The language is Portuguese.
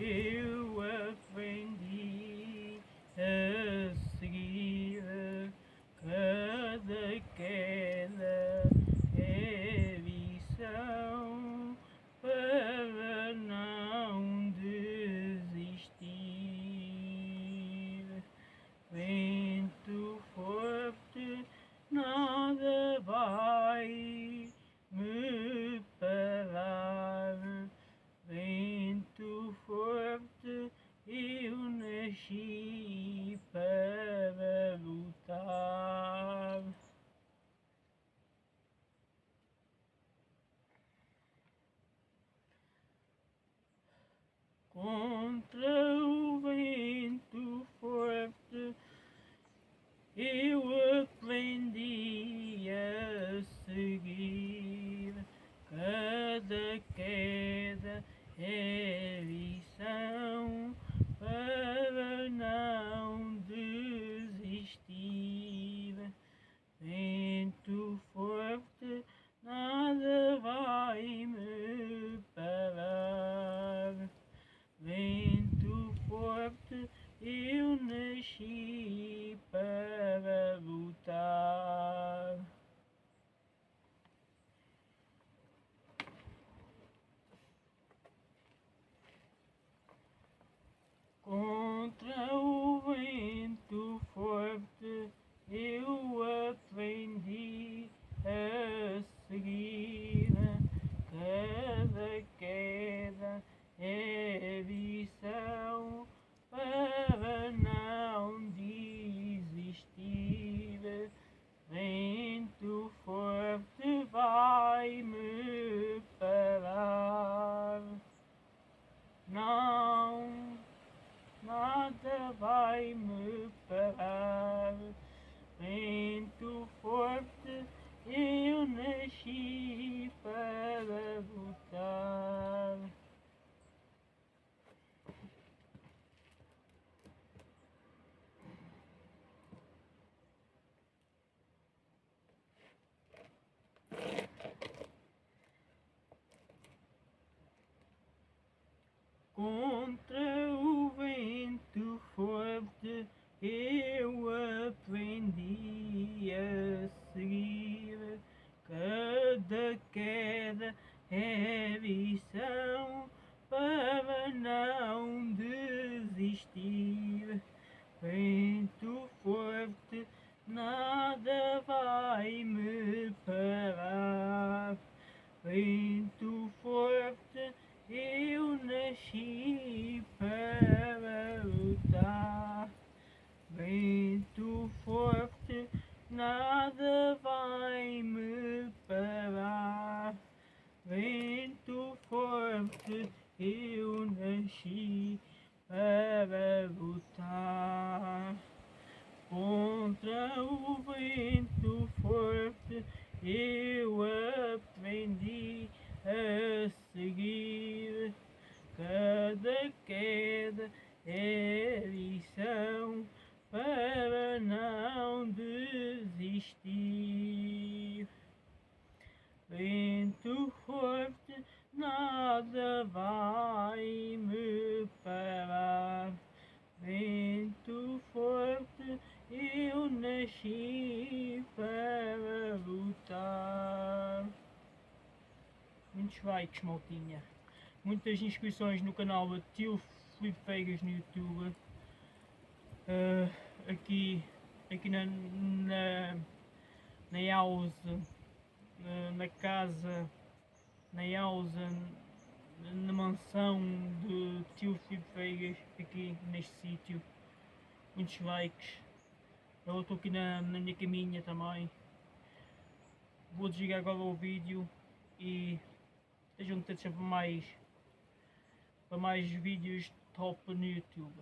eu aprendi a seguir. Cada queda é lição para não desistir. Vento forte, nada vai me parar. Vento forte, eu nasci para lutar. Contra o vento forte, eu aprendi a seguir. Cada queda é lição para não desistir. Vento forte, nada vai me parar. Vento forte, eu nasci para lutar. Contra o vento forte, eu aprendi a seguir. Cada queda é lição para não desistir. Vento forte vai me parar. Não, nada vai me parar. Vento forte, eu nasci para lutar. Contra o vento forte, eu aprendi a seguir. Cada queda é lição para não desistir. Vento forte, nada vai me parar. Vento forte, eu nasci para lutar. Vento forte, nada vai me parar. Vento forte, eu nasci para lutar. Contra o vento forte, eu aprendi a seguir. Cada queda é lição para não desistir. Vento forte, nada vai me parar. Vento forte, eu nasci para lutar. Muitos likes, maltinha. Muitas inscrições no canal do Tio Filipe Feigas no YouTube. Aqui na house, na casa, na house, na mansão do Tio Filipe Feigas, aqui neste sítio. Muitos likes. Eu estou aqui na minha caminha também. Vou desligar agora o vídeo e estejam atentos para mais vídeos top no YouTube.